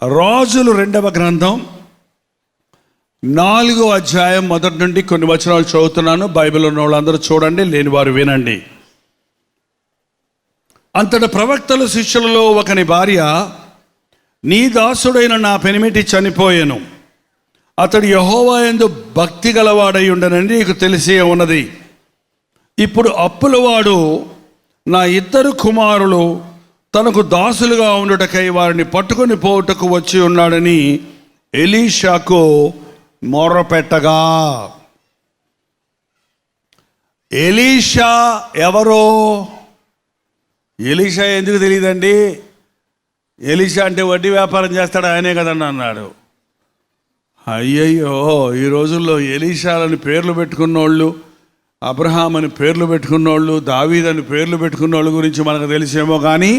రాజులు 2వ గ్రంథం 4వ అధ్యాయం మొదటి నుండి కొన్ని వచనాలు చదువుతున్నాను. బైబిల్ ఉన్న వాళ్ళందరూ చూడండి, లేని వారు వినండి. అంతటి ప్రవక్తల శిష్యులలో ఒకని భార్య, నీ దాసుడైన నా పెనిమిటి చనిపోయెను, అతడు యెహోవా యందు భక్తి గలవాడై ఉండనని నీకు తెలిసే ఉన్నది. ఇప్పుడు అప్పులవాడు నా 2 కుమారులు తనకు దాసులుగా ఉండుటకై వారిని పట్టుకొని పోవుటకు వచ్చి ఉన్నాడని ఎలీషాకు మొర్రపెట్టగా. ఎలీషా ఎవరో? ఎలీషా ఎందుకు తెలియదండి? ఎలీషా అంటే వడ్డీ వ్యాపారం చేస్తాడు ఆయనే కదండి అన్నాడు. అయ్యయ్యో, ఈ రోజుల్లో ఎలీషాలని పేర్లు పెట్టుకున్నోళ్ళు, అబ్రహాం అని పేర్లు పెట్టుకున్నోళ్ళు, దావీద్ అని పేర్లు పెట్టుకున్నోళ్ళ గురించి మనకు తెలిసేమో, కానీ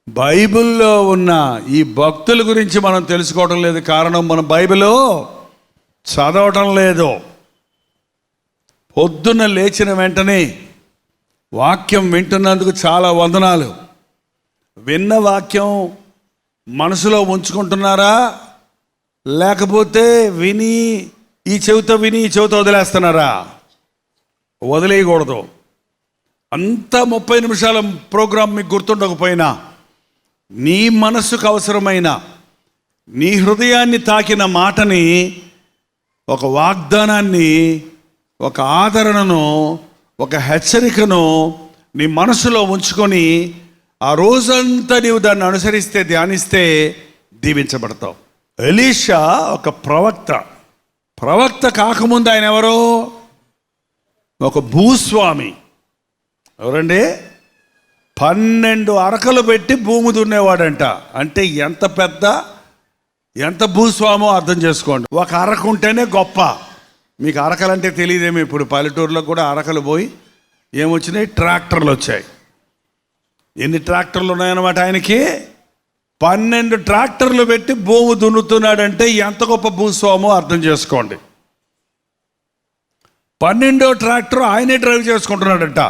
బైబిల్లో ఉన్న ఈ భక్తుల గురించి మనం తెలుసుకోవడం లేదు. కారణం, మనం బైబిల్లో చదవటం లేదు. పొద్దున్న లేచిన వెంటనే వాక్యం వింటున్నందుకు చాలా వందనాలు. విన్న వాక్యం మనసులో ఉంచుకుంటున్నారా, లేకపోతే విని ఈ చెవితో వదిలేస్తున్నారా? వదిలేయకూడదు. అంత 30 నిమిషాల ప్రోగ్రాం మీకు గుర్తుండకపోయినా, నీ మనస్సుకు అవసరమైన, నీ హృదయాన్ని తాకిన మాటని, ఒక వాగ్దానాన్ని, ఒక ఆదరణను, ఒక హెచ్చరికను నీ మనసులో ఉంచుకొని ఆ రోజంతా నీవు దాన్ని అనుసరిస్తే, ధ్యానిస్తే దీవించబడతావు. ఎలీషా ఒక ప్రవక్త కాకముందు ఆయన ఎవరో? ఒక భూస్వామి. ఎవరండి? 12 అరకలు పెట్టి భూమి దున్నేవాడంట. అంటే ఎంత భూస్వామో అర్థం చేసుకోండి. ఒక అరకు ఉంటేనే గొప్ప. మీకు అరకలంటే తెలియదేమో. ఇప్పుడు పల్లెటూరులో కూడా అరకలు పోయి ఏమొచ్చినాయి? ట్రాక్టర్లు వచ్చాయి. ఎన్ని ట్రాక్టర్లు ఉన్నాయన్నమాట ఆయనకి? 12 ట్రాక్టర్లు పెట్టి భూమి దున్నుతున్నాడంటే ఎంత గొప్ప భూస్వామో అర్థం చేసుకోండి. 12వ ట్రాక్టర్ ఆయనే డ్రైవ్ చేసుకుంటున్నాడంట,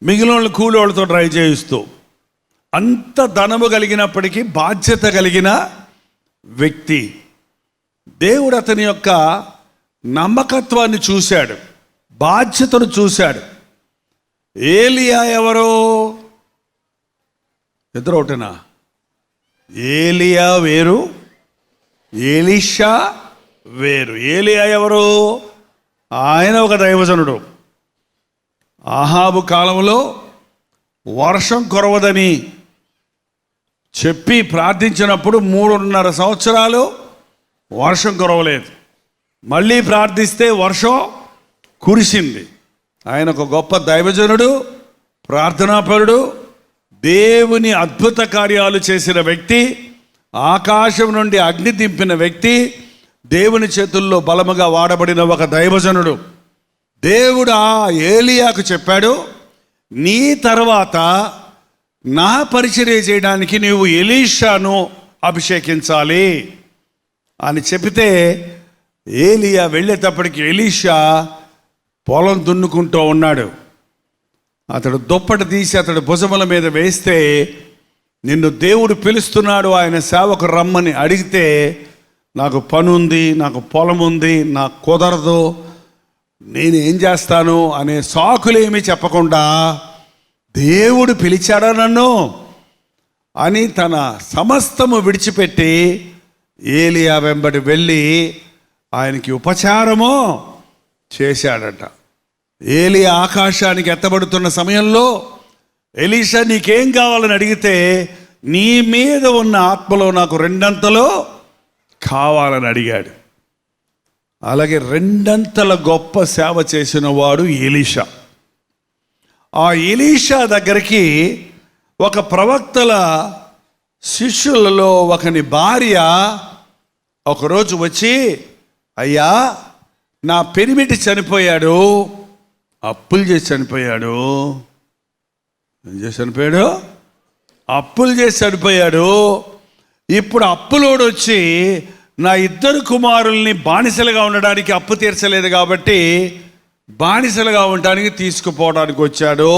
మిగిలిన వాళ్ళు కూలి వాళ్ళతో డ్రైవ్ చేయిస్తూ. అంత ధనము కలిగినప్పటికీ బాధ్యత కలిగిన వ్యక్తి. దేవుడు అతని యొక్క నమ్మకత్వాన్ని చూశాడు, బాధ్యతను చూశాడు. ఏలియా ఎవరో? ఇద్దరు ఒకటేనా? ఏలియా వేరు, ఎలీషా వేరు. ఏలియా ఎవరు? ఆయన ఒక దైవజనుడు. ఆహాబు కాలంలో వర్షం కురవదని చెప్పి ప్రార్థించినప్పుడు 3.5 సంవత్సరాలు వర్షం కురవలేదు. మళ్ళీ ప్రార్థిస్తే వర్షం కురిసింది. ఆయన ఒక గొప్ప దైవజనుడు, ప్రార్థనాపరుడు, దేవుని అద్భుత కార్యాలు చేసిన వ్యక్తి, ఆకాశం నుండి అగ్ని దింపిన వ్యక్తి, దేవుని చేతుల్లో బలముగా వాడబడిన ఒక దైవజనుడు. దేవుడు ఆ ఏలియాకు చెప్పాడు, నీ తర్వాత నా పరిచర్య చేయడానికి నీవు ఎలీషాను అభిషేకించాలి అని చెబితే, ఏలియా వెళ్ళేటప్పటికి ఎలీషా పొలం దున్నుకుంటూ ఉన్నాడు. అతడు దుప్పటి తీసి అతడు భుజముల మీద వేస్తే, నిన్ను దేవుడు పిలుస్తున్నాడు, ఆయన సేవకు రమ్మని అడిగితే, నాకు పని ఉంది, నాకు పొలం ఉంది, నాకు కుదరదు, నేను ఏం చేస్తాను అనే సాకులేమీ చెప్పకుండా, దేవుడు పిలిచాడా నన్ను అని తన సమస్తము విడిచిపెట్టి ఏలియా వెంబడి వెళ్ళి ఆయనకి ఉపచారము చేశాడట. ఏలియా ఆకాశానికి ఎత్తబడుతున్న సమయంలో ఎలీషా నీకేం కావాలని అడిగితే, నీ మీద ఉన్న ఆత్మలో నాకు 2 కావాలని అడిగాడు. అలాగే 2 గొప్ప సేవ చేసిన వాడు ఎలీషా. ఆ ఎలీషా దగ్గరికి ఒక ప్రవక్తల శిష్యులలో ఒకని భార్య ఒకరోజు వచ్చి, అయ్యా, నా పెనిమిటి చనిపోయాడు, అప్పులు చేసి చనిపోయాడు. ఏం చేసి చనిపోయాడు? అప్పులు చేసి చనిపోయాడు. ఇప్పుడు అప్పులోడు వచ్చి నా 2 కుమారుల్ని బానిసలుగా ఉండడానికి అప్పు తీర్చలేదు కాబట్టి బానిసలుగా ఉండడానికి తీసుకుపోవడానికి వచ్చాడు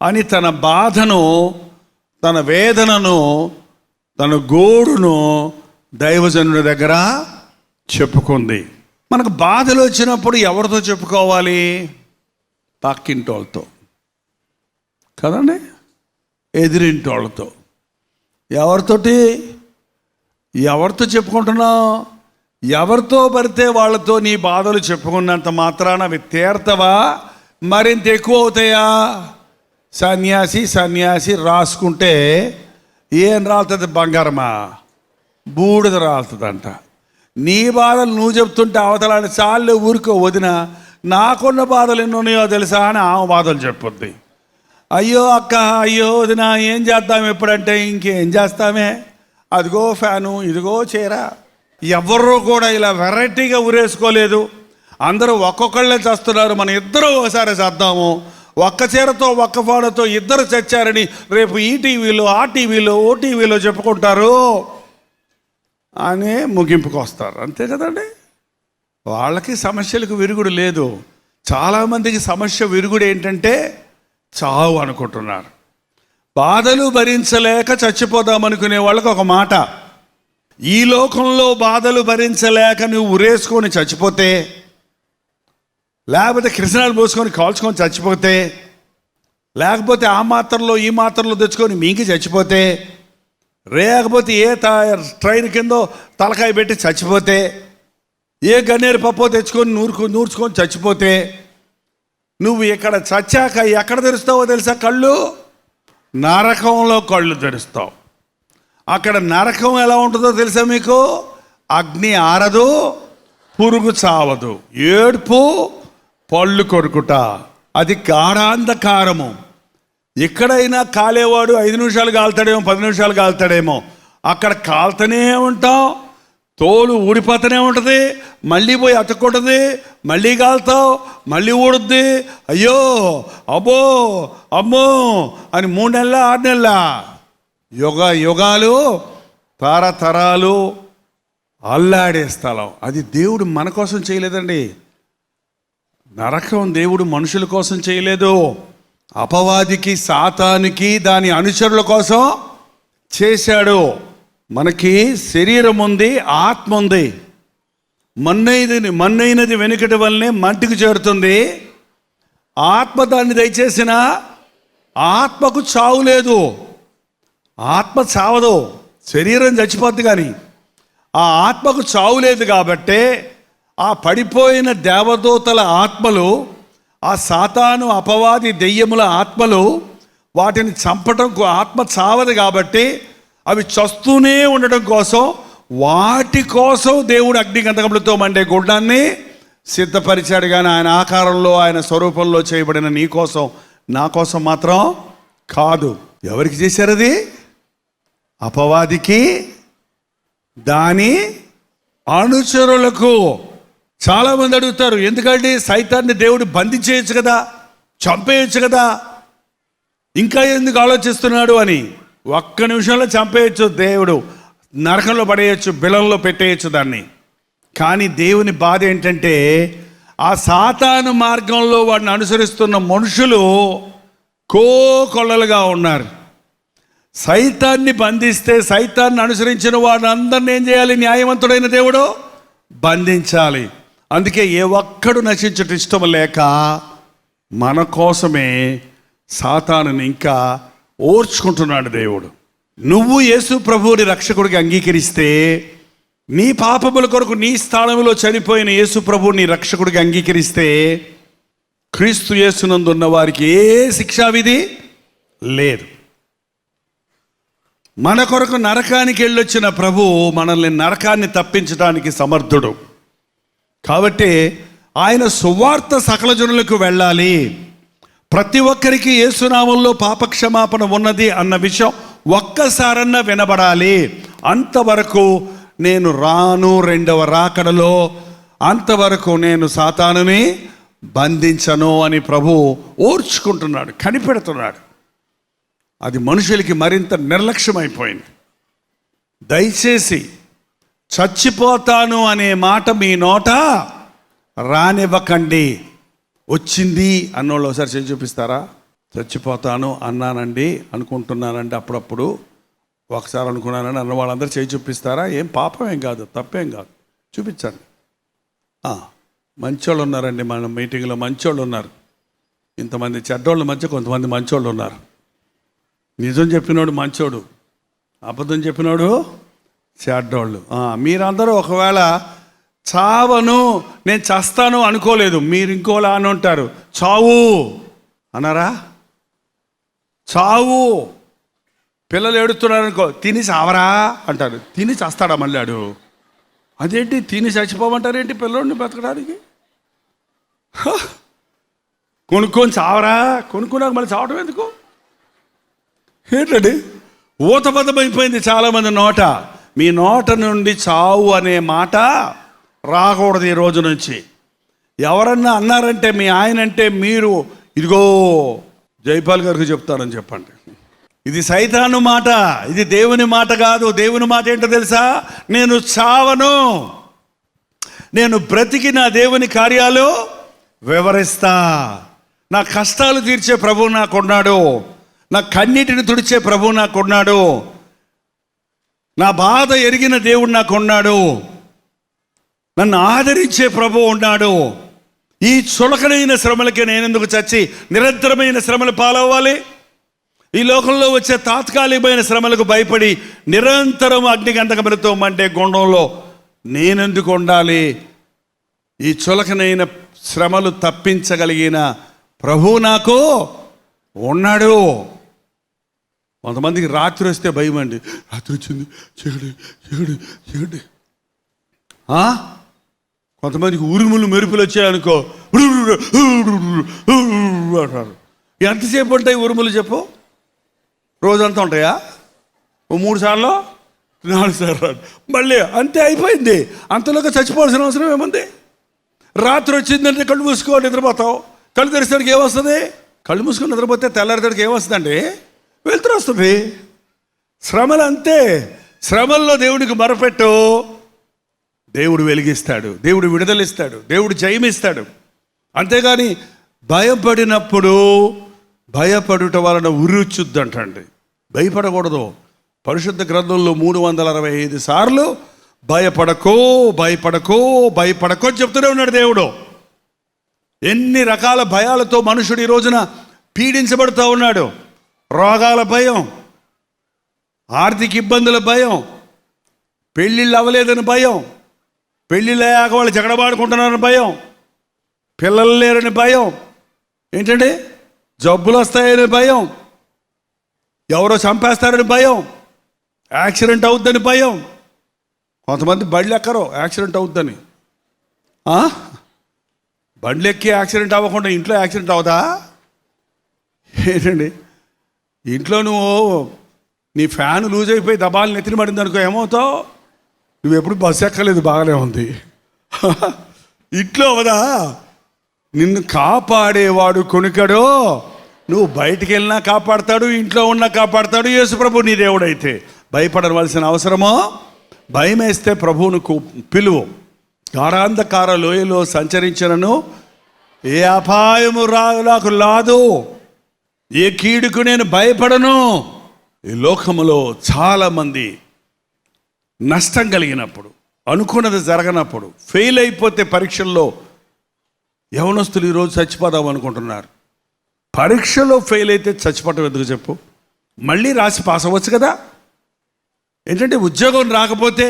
అని తన బాధను, తన వేదనను తన గోడును దైవజనుడి దగ్గర చెప్పుకుంది. మనకు బాధలు వచ్చినప్పుడు ఎవరితో చెప్పుకోవాలి? పక్కింటి వాళ్ళతో కదండి, ఎదిరింటి వాళ్ళతో. ఎవరితో చెప్పుకుంటున్నావు? ఎవరితో పడితే వాళ్ళతో నీ బాధలు చెప్పుకున్నంత మాత్రాన అవి తీర్తవా? మరింత ఎక్కువ అవుతాయా? సన్యాసి రాసుకుంటే ఏం రాలుతుంది? బంగారమా? బూడిద రాలుతుందంట. నీ బాధలు నువ్వు చెప్తుంటే అవతలాన్ని చాలు ఊరికో వదిన, నాకున్న బాధలు ఎన్ని ఉన్నాయో తెలుసా అని ఆమె బాధలు చెప్పుద్ది. అయ్యో అక్క, అయ్యో వదిన, ఏం చేద్దాం ఎప్పుడంటే ఇంకేం చేస్తామే, అదిగో ఫ్యాను, ఇదిగో చీర. ఎవరు కూడా ఇలా వెరైటీగా ఊరేసుకోలేదు. అందరూ ఒక్కొక్కళ్ళే చేస్తున్నారు. మనం ఇద్దరు ఒకసారి చేద్దాము. ఒక్క చీరతో ఒక్క ఫోటోతో ఇద్దరు చచ్చారని రేపు ఈ టీవీలో, ఆ టీవీలో, ఓ టీవీలో చెప్పుకుంటారు అని ముగింపుకు వస్తారు. అంతే కదండి. వాళ్ళకి సమస్యలకు విరుగుడు లేదు. చాలామందికి సమస్య విరుగుడు ఏంటంటే చావు అనుకుంటున్నారు. బాధలు భరించలేక చచ్చిపోదామనుకునే వాళ్ళకి ఒక మాట, ఈ లోకంలో బాధలు భరించలేక నువ్వు ఉరేసుకొని చచ్చిపోతే, లేకపోతే కిరసనాలు పోసుకొని కాల్చుకొని చచ్చిపోతే, లేకపోతే ఆ మాత్రలో ఈ మాత్రలో తెచ్చుకొని మీకి చచ్చిపోతే, లేకపోతే ఏ ట్రైన్ కిందో తలకాయ పెట్టి చచ్చిపోతే, ఏ గన్నేరు పప్పు తెచ్చుకొని నూర్చుకొని చచ్చిపోతే, నువ్వు ఇక్కడ చచ్చాక ఎక్కడ తెరుస్తావో తెలుసా? కళ్ళు నరకంలో కళ్ళు తెరుస్తావు. అక్కడ నరకం ఎలా ఉంటుందో తెలుసా మీకు? అగ్ని ఆరదు, పురుగు చావదు, ఏడుపు, పళ్ళు కొరుకుట, అది గాఢాంధకారము. ఎక్కడైనా కాలేవాడు 5 నిమిషాలు కాలుతాడేమో, 10 నిమిషాలు కాలుతాడేమో, అక్కడ కాలుతూనే ఉంటాం, తోలు ఊడిపోతూనే ఉంటుంది, మళ్ళీ పోయి అతుక్కుంటుంది, మళ్ళీ కాలుతావు, మళ్ళీ ఊడుద్ది. అయ్యో, అబ్బో, అమ్మో అని 3 నెలల 6 నెలల యుగాలు తరతరాలు అల్లాడే స్థలం. అది దేవుడు మన కోసం చేయలేదండి. నరకం దేవుడు మనుషుల కోసం చేయలేదు. అపవాదికి, సాతానికి, దాని అనుచరుల కోసం చేశాడు. మనకి శరీరం ఉంది, ఆత్మ ఉంది. మన్నైనది వెనుకటి వల్లనే మంటికి చేరుతుంది. ఆత్మ దాన్ని దయచేసిన ఆత్మకు చావు లేదు. ఆత్మ చావదు, శరీరం చచ్చిపోద్ది. కానీ ఆ ఆత్మకు చావు లేదు. కాబట్టి ఆ పడిపోయిన దేవదూతల ఆత్మలు, ఆ సాతాను అపవాది దెయ్యముల ఆత్మలు, వాటిని చంపటం ఆత్మ చావదు. కాబట్టి అవి చస్తూనే ఉండడం కోసం, వాటి కోసం దేవుడు అగ్నిగంధకములతో మండే గుడ్డాన్ని సిద్ధపరిచాడు. కానీ ఆయన ఆకారంలో, ఆయన స్వరూపంలో చేయబడిన నీ కోసం, నా కోసం మాత్రం కాదు. ఎవరికి చేశారు అది? అపవాదికి, దాని అనుచరులకు. చాలామంది అడుగుతారు, ఎందుకంటే సైతాన్ని దేవుడు బంధించేయచ్చు కదా, చంపేయచ్చు కదా, ఇంకా ఎందుకు ఆలోచిస్తున్నాడు అని. 1 నిమిషంలో చంపేయచ్చు దేవుడు, నరకంలో పడేయచ్చు, బిలంలో పెట్టేయచ్చు దాన్ని. కానీ దేవుని బాధ ఏంటంటే ఆ సాతాను మార్గంలో వాడిని అనుసరిస్తున్న మనుషులు కోకొల్లలుగా ఉన్నారు. సైతాన్ని బంధిస్తే, సైతాన్ని అనుసరించిన వాడిని అందరిని ఏం చేయాలి? న్యాయవంతుడైన దేవుడు బంధించాలి. అందుకే ఏ ఒక్కడు నశించటం ఇష్టం లేక మన కోసమే సాతానుని ఇంకా ఓర్చుకుంటున్నాడు దేవుడు. నువ్వు యేసు ప్రభువుని రక్షకుడికి అంగీకరిస్తే, నీ పాపముల కొరకు నీ స్థానంలో చనిపోయిన యేసు ప్రభువుని రక్షకుడికి అంగీకరిస్తే, క్రీస్తు యేసునందు ఉన్న వారికి ఏ శిక్షా విధి లేదు. మన కొరకు నరకానికి వెళ్ళొచ్చిన ప్రభు మనల్ని నరకాన్ని తప్పించడానికి సమర్థుడు. కాబట్టి ఆయన సువార్త సకల జనులకు వెళ్ళాలి. ప్రతి ఒక్కరికి యేసునామంలో పాపక్షమాపణ ఉన్నది అన్న విషయం ఒక్కసారన్నా వినబడాలి. అంతవరకు నేను రాను, 2వ రాకడలో అంతవరకు నేను సాతానుని బంధించను అని ప్రభు ఓర్చుకుంటున్నాడు, కనిపెడుతున్నాడు. అది మనుషులకి మరింత నిర్లక్ష్యమైపోయింది. దయచేసి చచ్చిపోతాను అనే మాట మీ నోట రానివ్వకండి. వచ్చింది అన్నోళ్ళు ఒకసారి చేసి చూపిస్తారా? చచ్చిపోతాను అన్నానండి, అనుకుంటున్నానండి అప్పుడప్పుడు ఒకసారి అనుకున్నానని అన్న వాళ్ళందరూ చేయి చూపిస్తారా? ఏం పాపం ఏం కాదు, తప్పేం కాదు, చూపించండి. మంచోళ్ళు ఉన్నారండి మన మీటింగ్లో, మంచోళ్ళు ఉన్నారు. ఇంతమంది చెడ్డోళ్ళ మధ్య కొంతమంది మంచోళ్ళు ఉన్నారు. నిజం చెప్పినోడు మంచోడు, అబద్ధం చెప్పినోడు చెడ్డోళ్ళు. మీరందరూ ఒకవేళ చావను, నేను చస్తాను అనుకోలేదు, మీరు ఇంకోలా అని ఉంటారు. చావు అన్నారా? చావు. పిల్లలు ఏడుస్తున్నారు అనుకో, తిని చావరా అంటారు. తిని చస్తాడా మళ్ళీ ఆడు? అదేంటి తిని చచ్చిపోమంటారేంటి పిల్లోడిని బతకడానికి? కొనుక్కొని చావరా, కొనుక్కున్నాక మళ్ళీ చావడం ఎందుకు? ఏంటండి ఊతపదమైపోయింది చాలామంది నోట. మీ నోట నుండి చావు అనే మాట రాకూడదు ఈ రోజు నుంచి. ఎవరన్నా అన్నారంటే మీ ఆయన అంటే మీరు ఇదిగో జైపాల్ గారికి చెప్తారని చెప్పండి. ఇది సైతాను మాట, ఇది దేవుని మాట కాదు. దేవుని మాట ఏంటో తెలుసా? నేను చావను, నేను బ్రతికి నా దేవుని కార్యాలు వివరిస్తా. నా కష్టాలు తీర్చే ప్రభువు నాకున్నాడు, నా కన్నీటిని తుడిచే ప్రభువు నాకున్నాడు, నా బాధ ఎరిగిన దేవుడు నాకున్నాడు, నన్ను ఆదరించే ప్రభువు ఉన్నాడు. ఈ చులకనైన శ్రమలకి నేనెందుకు చచ్చి నిరంతరమైన శ్రమలు పాలవ్వాలి? ఈ లోకంలో వచ్చే తాత్కాలికమైన శ్రమలకు భయపడి నిరంతరం అగ్నిగంధకములతో మండే గుండంలో నేనెందుకు ఉండాలి? ఈ చులకనైన శ్రమలు తప్పించగలిగిన ప్రభువు నాకు ఉన్నాడు. కొంతమందికి రాత్రి వస్తే భయం అండి. రాత్రి వచ్చింది, చీకటి చీకటి చీకటి. కొంతమందికి ఉరుములు మెరుపులు వచ్చాయనుకో అంటారు. ఎంతసేపు ఉంటాయి ఉరుములు చెప్పు? రోజంతా ఉంటాయా? 3 సార్లు 4 సార్లు మళ్ళీ అంతే, అయిపోయింది. అంతలోకి చచ్చిపోవాల్సిన అవసరం ఏముంది? రాత్రి వచ్చిందంటే కళ్ళు మూసుకో నిద్రపోతావు. కళ్ళు తెరిచేసరికి ఏమొస్తుంది? కళ్ళు మూసుకొని నిద్రపోతే తెల్లారిసరికి ఏమొస్తుందండి? వెళ్తురు వస్తుంది. శ్రమలు అంతే. శ్రమల్లో దేవుడికి మొరపెట్టు, దేవుడు వెలిగిస్తాడు, దేవుడు విడుదలిస్తాడు, దేవుడు జయమిస్తాడు. అంతేగాని భయపడినప్పుడు భయపడుట వలన ఉరిచుద్దు అంటండి. భయపడకూడదు. పరిశుద్ధ గ్రంథంలో 365 సార్లు భయపడకో భయపడకో భయపడకో చెప్తూనే ఉన్నాడు దేవుడు. ఎన్ని రకాల భయాలతో మనుషుడు ఈ రోజున పీడించబడుతూ ఉన్నాడు. రోగాల భయం, ఆర్థిక ఇబ్బందుల భయం, పెళ్ళిళ్ళు అవ్వలేదని భయం, పెళ్ళిళ్ళు అయ్యాక వాళ్ళు జగడబాడుకుంటున్నారని భయం, పిల్లలు లేరని భయం, ఏంటండి జబ్బులు వస్తాయని భయం, ఎవరో చంపేస్తారని భయం, యాక్సిడెంట్ అవుద్దని భయం. కొంతమంది బండ్లు ఎక్కరో యాక్సిడెంట్ అవుద్దని. బండ్లు ఎక్కి యాక్సిడెంట్ అవ్వకుండా ఇంట్లో యాక్సిడెంట్ అవుదా? ఏంటండి ఇంట్లో నువ్వు నీ ఫ్యాన్ లూజ్ అయిపోయి దబాలు నెత్తిన పడింది అనుకో, ఏమవుతావు? నువ్వు ఎప్పుడు బస్సు ఎక్కలేదు, బాగానే ఉంది. ఇంట్లో అవదా? నిన్ను కాపాడేవాడు కొనుకడో, నువ్వు బయటికి వెళ్ళినా కాపాడతాడు, ఇంట్లో ఉన్నా కాపాడతాడు యేసుప్రభు నీ దేవుడైతే. భయపడవలసిన అవసరమో? భయం వేస్తే ప్రభువును పిలువు. గాఢాంధకార లోయలో సంచరించినను ఏ అపాయము నాకు లాదు, ఏ కీడుకు నేను భయపడను. ఈ లోకములో చాలామంది నష్టం కలిగినప్పుడు, అనుకున్నది జరగనప్పుడు, ఫెయిల్ అయిపోతే పరీక్షల్లో యవనస్తులు ఈరోజు చచ్చిపోదాం అనుకుంటున్నారు. పరీక్షలో ఫెయిల్ అయితే చచ్చిపోవటం ఎందుకు చెప్పు? మళ్ళీ రాసి పాస్ అవ్వచ్చు కదా. ఏంటంటే ఉద్యోగం రాకపోతే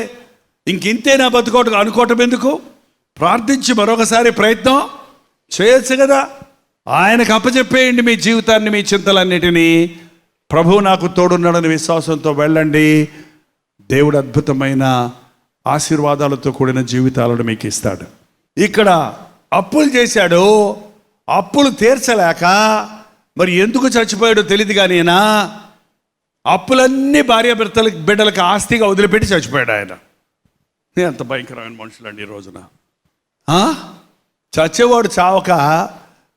ఇంకింతే నా బతుకోవటం అనుకోవటం ఎందుకు? ప్రార్థించి మరొకసారి ప్రయత్నం చేయొచ్చు కదా. ఆయనకు అప్పచెప్పేయండి మీ జీవితాన్ని, మీ చింతలన్నిటినీ. ప్రభువు నాకు తోడున్నాడని విశ్వాసంతో వెళ్ళండి. దేవుడు అద్భుతమైన ఆశీర్వాదాలతో కూడిన జీవితాలను మీకు ఇస్తాడు. ఇక్కడ అప్పులు చేశాడు, అప్పులు తీర్చలేక మరి ఎందుకు చచ్చిపోయాడో తెలియదు. కానీ అప్పులన్నీ భార్య బిడ్డలకు ఆస్తిగా వదిలిపెట్టి చచ్చిపోయాడు ఆయన. ఎంత భయంకరమైన మనుషులండి ఈ రోజున. చచ్చేవాడు చావక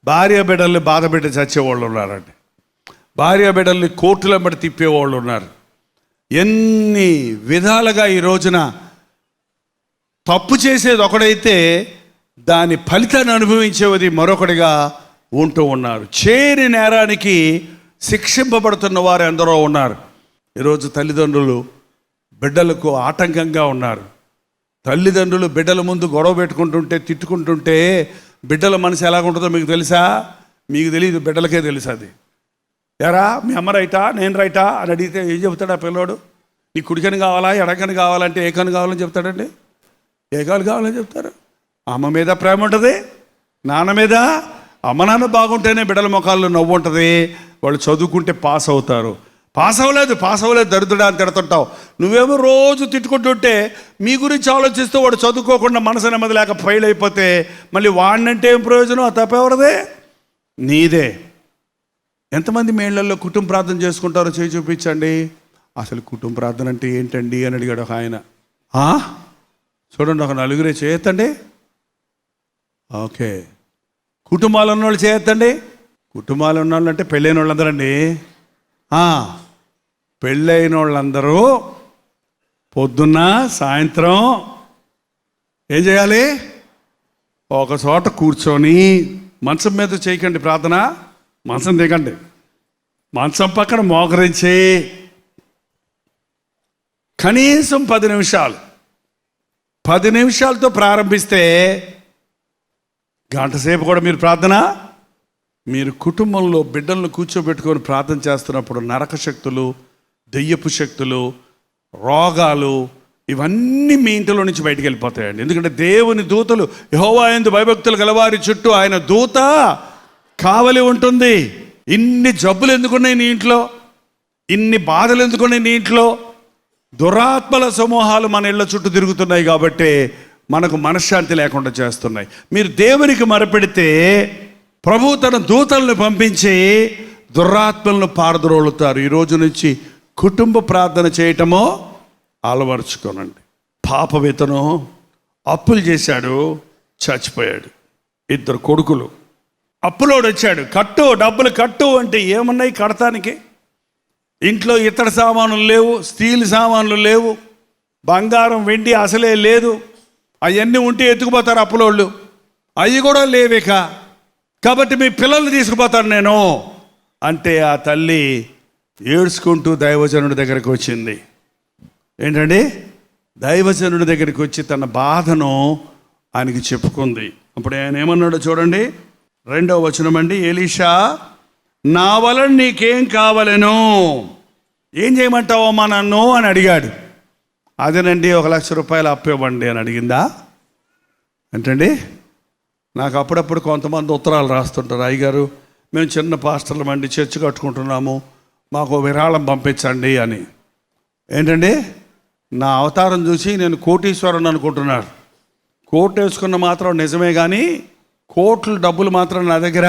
భార్య బిడ్డల్ని బాధ పెట్టి చచ్చేవాళ్ళు ఉన్నారండి. భార్య బిడ్డల్ని కోర్టుల బట్టి తిప్పేవాళ్ళు ఉన్నారు. ఎన్ని విధాలుగా ఈ రోజున తప్పు చేసేది ఒకడైతే దాని ఫలితాన్ని అనుభవించేది మరొకటిగా ఉంటూ ఉన్నారు. చేరి నేరానికి శిక్షింపబడుతున్న వారు ఎందరో ఉన్నారు. ఈరోజు తల్లిదండ్రులు బిడ్డలకు ఆటంకంగా ఉన్నారు. తల్లిదండ్రులు బిడ్డల ముందు గొడవ పెట్టుకుంటుంటే, తిట్టుకుంటుంటే బిడ్డల మనసు ఎలాగుంటుందో మీకు తెలుసా? మీకు తెలియదు, బిడ్డలకే తెలుసు. అది ఎరా మీ అమ్మ రైటా నేను రైటా అని అడిగితే ఏం చెబుతాడు ఆ పిల్లోడు? నీ కుడికని కావాలా ఎడకని కావాలంటే ఏ కని కావాలని చెప్తాడండి? ఏ కాలు కావాలని చెప్తారు? అమ్మ మీద ప్రేమ ఉంటుంది, నాన్న మీద. అమ్మ నాన్న బాగుంటేనే బిడ్డల ముఖాల్లో నవ్వు ఉంటుంది. వాళ్ళు చదువుకుంటే పాస్ అవుతారు. పాస్ అవ్వలేదు దరిద్రుడా అని తిడుతుంటావు. నువ్వేమో రోజు తిట్టుకుంటుంటే మీ గురించి ఆలోచిస్తూ వాడు చదువుకోకుండా మనసు నెమ్మది లేక ఫెయిల్ అయిపోతే మళ్ళీ వాడినంటే ఏం ప్రయోజనం? ఆ తప్పెవరదే? నీదే. ఎంతమంది మీ ఇళ్లలో కుటుంబ ప్రార్థన చేసుకుంటారో చేయి చూపించండి. అసలు కుటుంబ ప్రార్థన అంటే ఏంటండి అని అడిగాడు ఒక ఆయన. చూడండి, ఒక నలుగురే చేయొద్దండి. ఓకే, కుటుంబాలు ఉన్నవాళ్ళు చేయొద్దండి. కుటుంబాలు ఉన్నవాళ్ళు అంటే పెళ్ళైన వాళ్ళందరండి. పెళ్ళైన వాళ్ళందరూ పొద్దున్న సాయంత్రం ఏం చేయాలి? ఒక చోట కూర్చొని, మంచం మీద చేయకండి ప్రార్థన, మంచం దిగండి, మంచం పక్కన మోకరించి కనీసం 10 నిమిషాలతో ప్రారంభిస్తే గంట సేపు కూడా మీరు ప్రార్థన. మీరు కుటుంబంలో బిడ్డలను కూర్చోబెట్టుకొని ప్రార్థన చేస్తున్నప్పుడు నరక శక్తులు, దెయ్యపు శక్తులు, రోగాలు ఇవన్నీ మీ ఇంటిలో నుంచి బయటికి వెళ్ళిపోతాయండి. ఎందుకంటే దేవుని దూతలు, యెహోవా యందు భయభక్తులు గలవారి చుట్టూ ఆయన దూత కావలి ఉంటుంది. ఇన్ని జబ్బులు ఎందుకున్నాయి నీ ఇంట్లో? ఇన్ని బాధలు ఎందుకున్నాయి నీ ఇంట్లో? దురాత్మల సమూహాలు మన ఇళ్ళ చుట్టూ తిరుగుతున్నాయి కాబట్టి మనకు మనశ్శాంతి లేకుండా చేస్తున్నాయి. మీరు దేవునికి మొరపెడితే ప్రభు తన దూతలను పంపించి దురాత్మలను పారద్రోలుతారు. ఈ రోజు నుంచి కుటుంబ ప్రార్థన చేయటమో అలవరుచుకోనండి. పాపవితను అప్పులు చేశాడు, చచ్చిపోయాడు. 2 కొడుకులు. అప్పులోడు వచ్చాడు, డబ్బులు కట్టు అంటే ఏమున్నాయి కడతానికి? ఇంట్లో ఇతర సామానులు లేవు, స్టీల్ సామాన్లు లేవు, బంగారం వెండి అసలే లేదు. అవన్నీ ఉంటే ఎత్తుకుపోతారు అప్పులోళ్ళు. అవి కూడా లేవిక. కాబట్టి మీ పిల్లల్ని తీసుకుపోతాను నేను అంటే ఆ తల్లి ఏడ్చుకుంటూ దైవజనుడి దగ్గరికి వచ్చింది. ఏంటండి? దైవజనుడి దగ్గరికి వచ్చి తన బాధను ఆయనకి చెప్పుకుంది. అప్పుడు ఆయన ఏమన్నాడో చూడండి, 2వ వచనం అండి. ఎలీషా, నా వలన నీకేం కావాలను? ఏం చేయమంటావమ్మా నన్ను అని అడిగాడు. అదేనండి, 1,00,000 రూపాయలు అప్పు ఇవ్వండి అని అడిగిందా? ఏంటండి, నాకు అప్పుడప్పుడు కొంతమంది ఉత్తరాలు రాస్తుంటారు, అయ్యగారు మేము చిన్న పాస్టర్లం అండి, చర్చి కట్టుకుంటున్నాము, మాకు విరాళం పంపించండి అని. ఏంటండి, నా అవతారం చూసి నేను కోటీశ్వరుని అనుకుంటున్నాను. కోట్ వేసుకున్న మాత్రం నిజమే కానీ కోట్లు డబ్బులు మాత్రం నా దగ్గర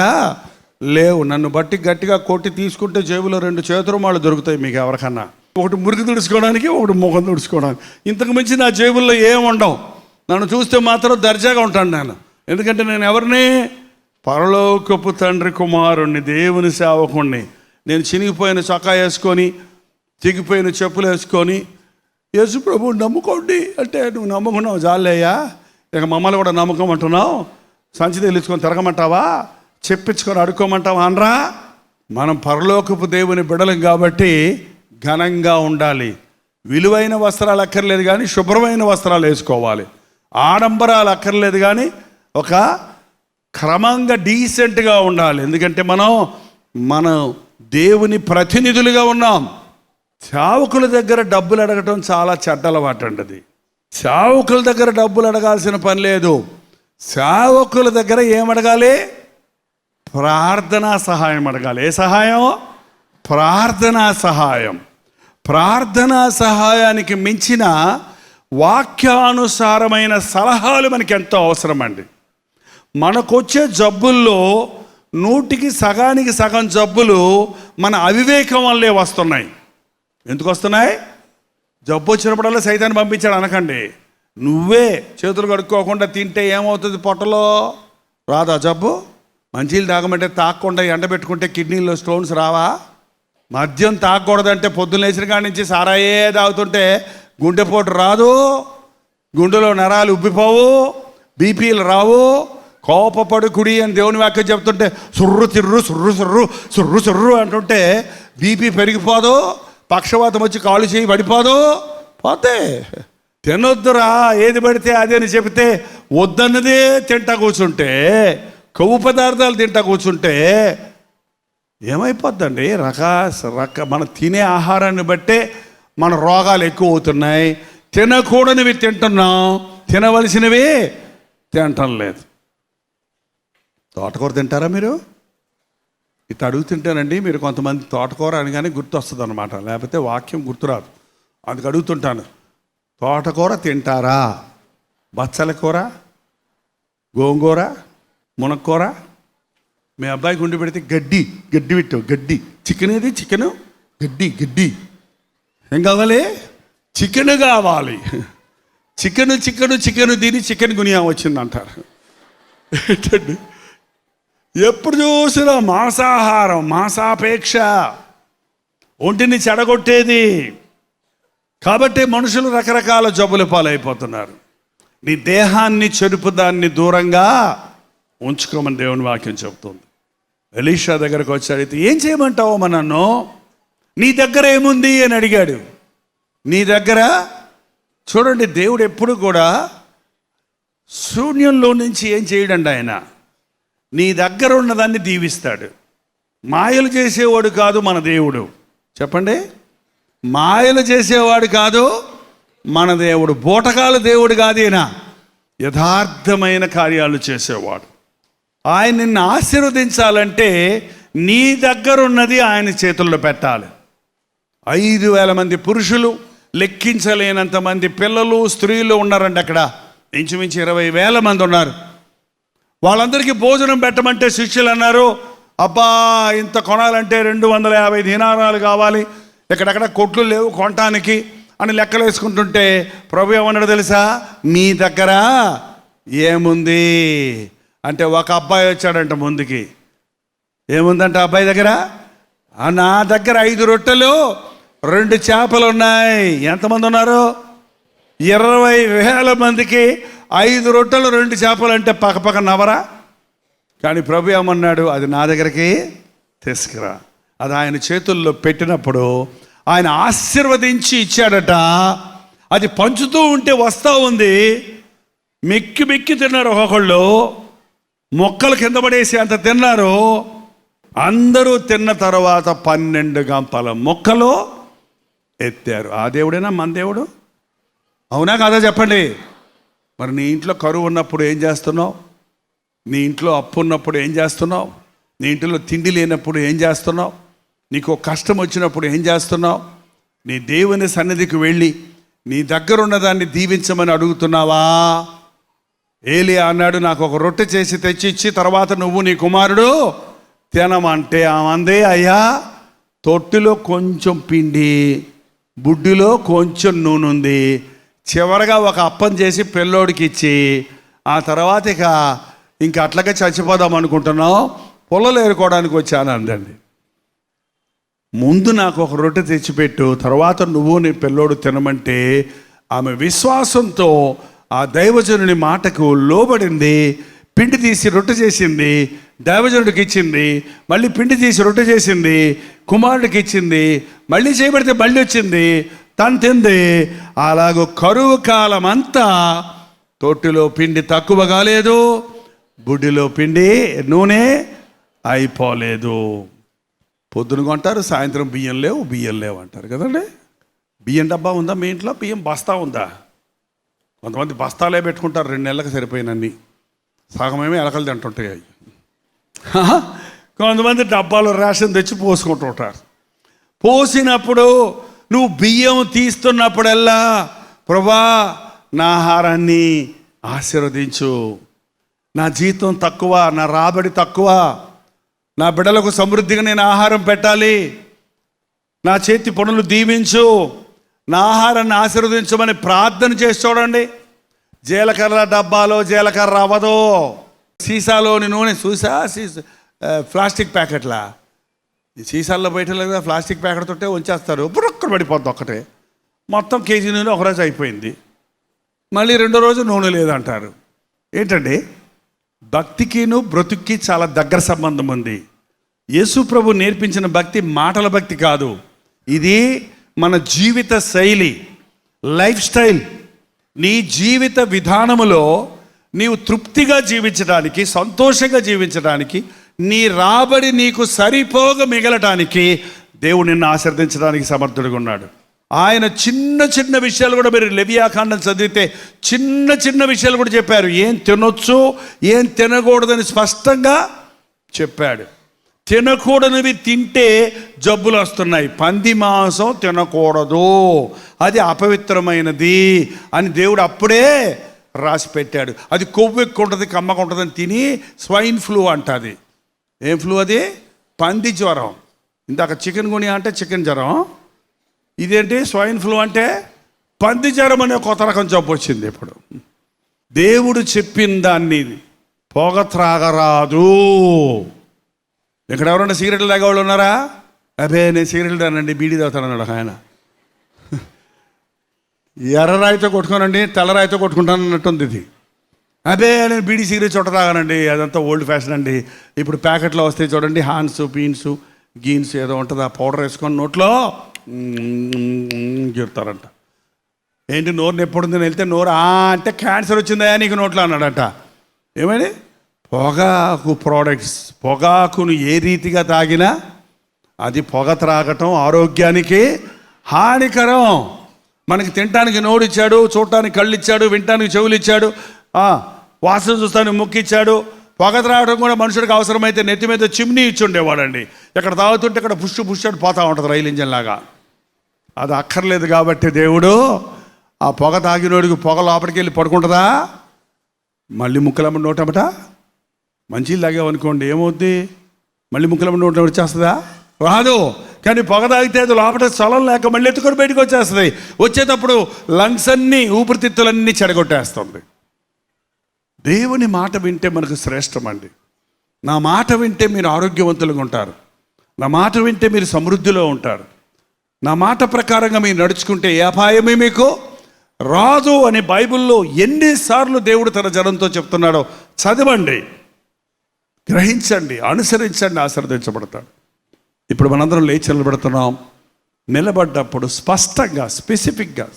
లేవు. నన్ను బట్టి గట్టిగా కొట్టి తీసుకుంటే జేబులో 2 చేతురుమాళ్ళు దొరుకుతాయి మీకు ఎవరికన్నా. ఒకటి మురికి తుడుచుకోవడానికి, ఒకటి ముఖం తుడుచుకోవడానికి. ఇంతకు మించి నా జేబుల్లో ఏం ఉండవు. నన్ను చూస్తే మాత్రం దర్జాగా ఉంటాను నేను. ఎందుకంటే నేను ఎవరిని? పరలోకపు తండ్రి కుమారుణ్ణి, దేవుని సేవకుణ్ణి. నేను చినిగిపోయిన చొక్కా వేసుకొని, తెగిపోయిన చెప్పులు వేసుకొని, యేసు ప్రభువు నమ్ముకోండి అంటే నువ్వు నమ్ముకున్నావు జాలేయ్యా, ఇక మమ్మల్ని కూడా నమ్ముకోమంటున్నావు, సంచి తెలుసుకొని తిరగమంటావా, చెప్పించుకొని అడుక్కోమంటావా అనరా? మనం పరలోకపు దేవుని బిడలం కాబట్టి ఘనంగా ఉండాలి. విలువైన వస్త్రాలు అక్కర్లేదు కానీ శుభ్రమైన వస్త్రాలు వేసుకోవాలి. ఆడంబరాలు అక్కర్లేదు కానీ ఒక క్రమంగా డీసెంట్గా ఉండాలి. ఎందుకంటే మనం దేవుని ప్రతినిధులుగా ఉన్నాం. సేవకుల దగ్గర డబ్బులు అడగటం చాలా చెడ్డ అలవాటు అండి. అది సేవకుల దగ్గర డబ్బులు అడగాల్సిన పని లేదు. సేవకుల దగ్గర ఏమడగాలి? ప్రార్థనా సహాయం అడగాలి. ఏ సహాయం? ప్రార్థనా సహాయం. ప్రార్థనా సహాయానికి మించిన వాక్యానుసారమైన సలహాలు మనకి ఎంతో అవసరం అండి. మనకొచ్చే జబ్బుల్లో 100కి సగం జబ్బులు మన అవివేకం వల్లే వస్తున్నాయి. ఎందుకు వస్తున్నాయి? జబ్బు వచ్చినప్పుడల్లా సైతాన్ని పంపించాడు అనకండి. నువ్వే చేతులు కడుక్కోకుండా తింటే ఏమవుతుంది? పొట్టలో రాదా జబ్బు? మంచిలు తాగమంటే తాగకుండా ఎండబెట్టుకుంటే కిడ్నీలో స్టోన్స్ రావా? మద్యం తాగకూడదంటే పొద్దున్న లేచిన కాడి నుంచి సారాయే తాగుతుంటే గుండెపోటు రాదు, గుండెలో నరాలు ఉబ్బిపోవు, బీపీలు రావు. కోపపడు కుడి అని దేవుని వాక్యం చెప్తుంటే సుర్రు తిర్రు సుర్రు సుర్రు సుర్రు సుర్రు అంటుంటే బీపీ పెరిగిపోదు, పక్షవాతం వచ్చి కాళ్ళు చేయి పడిపోదు, పోతే. తినొద్దురా ఏది పడితే అదే అని చెబితే వద్దన్నదే తింటా కూర్చుంటే, కొవ్వు పదార్థాలు తింటా కూర్చుంటే ఏమైపోద్దండి? మనం తినే ఆహారాన్ని బట్టే మన రోగాలు ఎక్కువ అవుతున్నాయి. తినకూడనివి తింటున్నాం, తినవలసినవి తినటం లేదు. తోటకూర తింటారా మీరు? ఇట్లా అడుగుతుంటానండి. మీరు కొంతమంది తోటకూర అనగానే గుర్తొస్తుంది అనమాట, లేకపోతే వాక్యం గుర్తురాదు. అందుకు అడుగుతుంటాను, తోటకూర తింటారా? బచ్చల కూర, గోంగూర, మునక్కూర. మీ అబ్బాయికి ఉండి పెడితే గడ్డి పెట్టావు, గడ్డి. చికెన్ ఏది? చికెను, గడ్డి. ఏం కావాలి? చికెన్ కావాలి. చికెను తిని చికెన్ గునియా వచ్చిందంటారు. ఏంటండి? ఎప్పుడు చూసినా మాంసాహారం, మాంసాపేక్ష ఒంటిని చెడగొట్టేది. కాబట్టి మనుషులు రకరకాల జబ్బుల పాలైపోతున్నారు. నీ దేహాన్ని, చెడుపు దాన్ని దూరంగా ఉంచుకోమని దేవుని వాక్యం చెబుతుంది. ఎలీషా దగ్గరకు వచ్చి అడిగితే, ఏం చేయమంటావు మా నన్ను? నీ దగ్గర ఏముంది అని అడిగాడు. నీ దగ్గర చూడండి, దేవుడు ఎప్పుడు కూడా శూన్యంలో నుంచి ఏం చేయడండి. ఆయన నీ దగ్గర ఉన్నదాన్ని దీవిస్తాడు. మాయలు చేసేవాడు కాదు మన దేవుడు. చెప్పండి, మాయలు చేసేవాడు కాదు మన దేవుడు. బూటకాల దేవుడు కాదు ఈయన, యథార్థమైన కార్యాలు చేసేవాడు. ఆయన నిన్ను ఆశీర్వదించాలంటే నీ దగ్గరున్నది ఆయన చేతుల్లో పెట్టాలి. 5,000 మంది పురుషులు, లెక్కించలేనంత మంది పిల్లలు, స్త్రీలు ఉన్నారండి అక్కడ. ఇంచుమించు 20,000 మంది ఉన్నారు. వాళ్ళందరికీ భోజనం పెట్టమంటే శిష్యులు అన్నారు, అబ్బా ఇంత కొనాలంటే 250 దీనారాలు కావాలి, ఎక్కడెక్కడ కొట్లు లేవు కొనటానికి అని లెక్కలు వేసుకుంటుంటే ప్రభు ఏమన్నాడు తెలుసా? మీ దగ్గర ఏముంది అంటే, ఒక అబ్బాయి వచ్చాడంట ముందుకి. ఏముందంట అబ్బాయి దగ్గర? నా దగ్గర 5 రొట్టెలు 2 చేపలు ఉన్నాయి. ఎంతమంది ఉన్నారు? 20,000 మందికి 5 రొట్టెలు 2 చేపలు అంటే పక్కపక్క నవరా. కానీ ప్రభు ఏమన్నాడు? అది నా దగ్గరికి తీసుకురా. అది ఆయన చేతుల్లో పెట్టినప్పుడు ఆయన ఆశీర్వదించి ఇచ్చాడట. అది పంచుతూ ఉంటే వస్తూ ఉంది. మెక్కి తిన్నారు ఒక్కొక్కళ్ళు, మొక్కలు కింద పడేసి అంత తిన్నారు. అందరూ తిన్న తర్వాత 12 గంపల మొక్కలు ఎత్తారు. ఆ దేవుడేనా మన దేవుడు? అవునా కాదా చెప్పండి. మరి నీ ఇంట్లో కరువు ఉన్నప్పుడు ఏం చేస్తున్నావు? నీ ఇంట్లో అప్పు ఉన్నప్పుడు ఏం చేస్తున్నావు? నీ ఇంట్లో తిండి లేనప్పుడు ఏం చేస్తున్నావు? నీకు కష్టం వచ్చినప్పుడు ఏం చేస్తున్నావు? నీ దేవుని సన్నిధికి వెళ్ళి నీ దగ్గర ఉన్నదాన్ని దీవించమని అడుగుతున్నావా? ఏలియా అన్నాడు, నాకు ఒక రొట్టె చేసి తెచ్చి ఇచ్చి తర్వాత నువ్వు నీ కుమారుడు తినమంటే ఆమందే, అయ్యా తొట్టిలో కొంచెం పిండి, బుడ్డిలో కొంచెం నూనె ఉంది, చివరగా ఒక అప్పం చేసి పిల్లోడికి ఇచ్చి ఆ తర్వాత ఇంకా అట్లాగే చచ్చిపోదాం అనుకుంటున్నావు, పొల్లలు ఏరుకోవడానికి వచ్చాను అందండి. ముందు నాకు ఒక రొట్టె తెచ్చిపెట్టు, తర్వాత నువ్వు నీ పిల్లోడు తినమంటే ఆమె విశ్వాసంతో ఆ దైవజనుని మాటకు లోబడింది. పిండి తీసి రొట్టె చేసింది, దైవజనుడికి ఇచ్చింది. మళ్ళీ పిండి తీసి రొట్టె చేసింది, కుమారుడికి ఇచ్చింది. మళ్ళీ చేయబడితే మళ్ళీ వచ్చింది, తను తింది. అలాగూ కరువు కాలం అంతా తొట్టిలో పిండి తక్కువ కాలేదు, బుడ్డిలో పిండి నూనె అయిపోలేదు. పొద్దున కొంటారు, సాయంత్రం బియ్యం లేవు అంటారు కదండి. బియ్యం డబ్బా ఉందా మీ ఇంట్లో? బియ్యం బస్తా ఉందా? కొంతమంది బస్తాలే పెట్టుకుంటారు, 2 నెలలకు సరిపోయినన్ని, సగమేమో ఎలకలు తింటుంటాయి. కొంతమంది డబ్బాలు రేషన్ తెచ్చి పోసుకుంటుంటారు. పోసినప్పుడు నువ్వు బియ్యం తీస్తున్నప్పుడల్లా ప్రభా నా ఆహారాన్ని ఆశీర్వదించు, నా జీతం తక్కువ, నా రాబడి తక్కువ, నా బిడ్డలకు సమృద్ధిగా నేను ఆహారం పెట్టాలి, నా చేతి పనులు దీవించు, నా ఆహారాన్ని ఆశీర్వదించమని ప్రార్థన చేసి చూడండి. జీలకర్ర డబ్బాలో జీలకర్ర అవ్వదు, సీసాలోని నూనె ప్లాస్టిక్ ప్యాకెట్లా, సీసాల్లో బయట ప్లాస్టిక్ ప్యాకెట్ తోటే ఉంచేస్తారు, ఇప్పుడు పడిపోద్ది ఒక్కటే, మొత్తం కేజీ నూనె ఒకరోజు అయిపోయింది, మళ్ళీ 2వ రోజు నూనె లేదంటారు. ఏంటండి? భక్తికిను బ్రతుక్కి చాలా దగ్గర సంబంధం ఉంది. యేసు ప్రభు నేర్పించిన భక్తి మాటల భక్తి కాదు, ఇది మన జీవిత శైలి, లైఫ్ స్టైల్, నీ జీవిత విధానములో నీవు తృప్తిగా జీవించడానికి, సంతోషంగా జీవించడానికి, నీ రాబడి నీకు సరిపోగా మిగలటానికి దేవుడు నిన్ను ఆశీర్వదించడానికి సమర్థుడిగా ఉన్నాడు. ఆయన చిన్న చిన్న విషయాలు కూడా, మీరు లెవియాకాండం చదివితే చిన్న చిన్న విషయాలు కూడా చెప్పారు. ఏం తినొచ్చు, ఏం తినకూడదని స్పష్టంగా చెప్పాడు. తినకూడనివి తింటే జబ్బులు వస్తున్నాయి. పంది మాంసం తినకూడదు, అది అపవిత్రమైనది అని దేవుడు అప్పుడే రాసి పెట్టాడు. అది కొవ్వు ఎక్కువ ఉంటుంది, కమ్మగా ఉంటుందని తిని స్వైన్ ఫ్లూ అంటుంది. ఏం ఫ్లూ అది? పంది జ్వరం. ఇందాక చికెన్ గునియా అంటే చికెన్ జ్వరం, ఇదేంటి స్వైన్ ఫ్లూ అంటే పంది జ్వరం అనే కొత్త రకం జబ్బు వచ్చింది. ఇప్పుడు దేవుడు చెప్పిన దాన్ని పొగ త్రాగరాదు. ఇక్కడ ఎవరన్నా సిగరెట్లు తాగేవాళ్ళు ఉన్నారా? అదే నేను సిగరెట్లు తానండి, బీడీ తాగుతానన్నాడు ఆయన. ఎర్ర రాయితో కొట్టుకోనండి, తెల్ల రాయితో కొట్టుకుంటాను అన్నట్టుంది ఇది. అదే నేను బీడీ సిగరెట్ చోట తాగానండి, అదంతా ఓల్డ్ ఫ్యాషన్ అండి. ఇప్పుడు ప్యాకెట్లో వస్తాయి చూడండి, హాన్స్, బీన్స్, గీన్స్ ఏదో ఉంటుంది, ఆ పౌడర్ వేసుకొని నోట్లో చెప్తారంట. ఏంటి నోరు నొప్పుడుందని వెళ్తే నోరు అంటే క్యాన్సర్ వచ్చిందా నీకు నోట్లో అన్నాడట. ఏమని? పొగాకు ప్రోడక్ట్స్, పొగాకును ఏ రీతిగా తాగినా అది పొగ త్రాగటం ఆరోగ్యానికి హానికరం. మనకి తినటానికి నోరు ఇచ్చాడు, చూడటానికి కళ్ళు ఇచ్చాడు, వినటానికి చెవులు ఇచ్చాడు, వాసన చూస్తానికి ముక్కు ఇచ్చాడు. పొగ త్రాగడం కూడా మనుషుడికి అవసరమైతే నెత్తి మీద చిమ్నీ ఇచ్చి ఉండేవాడండి. ఇక్కడ తాగుతుంటే ఇక్కడ పుష్ అని పోతూ ఉంటుంది రైలు ఇంజన్ లాగా. అది అక్కర్లేదు కాబట్టి దేవుడు ఆ పొగ తాగినోడికి పొగ లోపలికి వెళ్ళి పడుకుంటుందా? మళ్ళీ ముక్కలమ్మ నోటమట. మంచిలు తాగామనుకోండి ఏమవుద్ది? మళ్ళీ ముక్కలమ్మ నోట వచ్చేస్తుందా? రాదు. కానీ పొగ తాగితే అది లోపల చలం లేక మళ్ళీ ఎత్తుకొని బయటకు వచ్చేస్తుంది. వచ్చేటప్పుడు లంగ్స్ అన్నీ, ఊపిరితిత్తులన్నీ చెడగొట్టేస్తుంది. దేవుని మాట వింటే మనకు శ్రేష్టం అండి. నా మాట వింటే మీరు ఆరోగ్యవంతులుగా ఉంటారు. నా మాట వింటే మీరు సమృద్ధిలో ఉంటారు. నా మాట ప్రకారంగా మీరు నడుచుకుంటే ఏ అపాయమే మీకు రాదు అని బైబిల్లో ఎన్నిసార్లు దేవుడు తన జనంతో చెప్తున్నాడో చదవండి, గ్రహించండి, అనుసరించండి, ఆశీర్వదించబడతాడు. ఇప్పుడు మనందరం లేచి నిలబడుతున్నాం. నిలబడ్డప్పుడు స్పష్టంగా, స్పెసిఫిక్గా,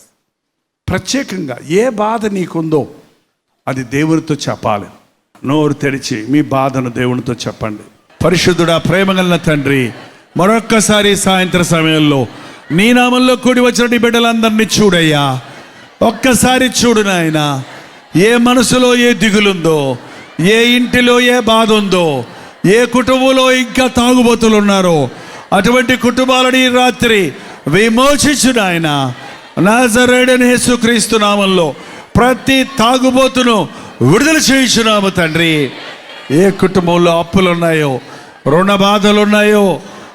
ప్రత్యేకంగా ఏ బాధ నీకుందో అది దేవునితో చెప్పాలి. నోరు తెరిచి మీ బాధను దేవునితో చెప్పండి. పరిశుద్ధుడా, ప్రేమగల తండ్రి, మరొక్కసారి సాయంత్రం సమయంలో నీ నామంలో కూడి వచ్చిన నీ బిడ్డలందరినీ చూడయ్యా. ఒక్కసారి చూడు నాయన. ఏ మనసులో ఏ దిగులుందో, ఏ ఇంటిలో ఏ బాధ ఉందో, ఏ కుటుంబంలో ఇంకా తాగుబోతులు ఉన్నారో అటువంటి కుటుంబాలని రాత్రి విమోచించు నాయన. నజరేయుడైన యేసుక్రీస్తు నామంలో ప్రతి తాగుబోతును విడుదల చేయించున్నాము తండ్రి. ఏ కుటుంబంలో అప్పులు ఉన్నాయో, రుణ బాధలు ఉన్నాయో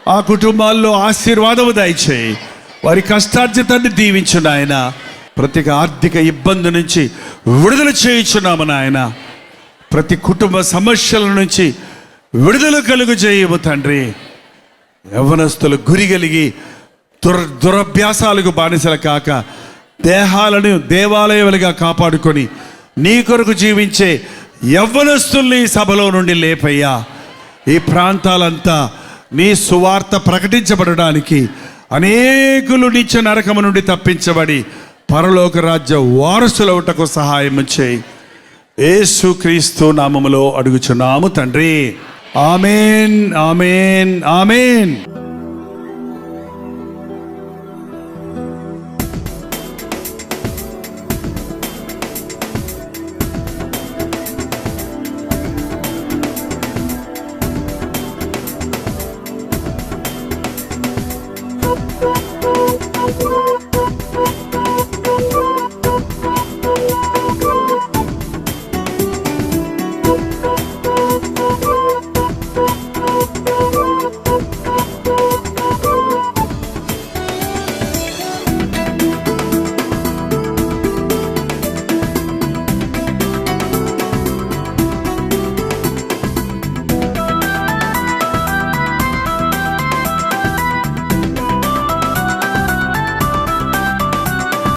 ఆ కుటుంబాల్లో ఆశీర్వాదము దయచేయి. వారి కష్టార్జితాన్ని దీవించు నాయన. ప్రతి ఆర్థిక ఇబ్బంది నుంచి విడుదల చేయించున్నాము నాయన. ప్రతి కుటుంబ సమస్యల నుంచి విడుదల కలుగు చేయము తండ్రి. యవ్వనస్తులు గురి కలిగి దురభ్యాసాలకు బానిసలు కాక దేహాలను దేవాలయాలుగా కాపాడుకొని నీ కొరకు జీవించే యవ్వనస్తుల్ని సభలో నుండి లేపయ్యా. ఈ ప్రాంతాలంతా నీ సువార్త ప్రకటించబడడానికి అనేకులు నిత్య నరకము నుండి తప్పించబడి పరలోక రాజ్య వారసులవుటకు సహాయం చేయి. యేసుక్రీస్తు నామములో అడుగుచున్నాము తండ్రి. ఆమేన్, ఆమేన్, ఆమేన్.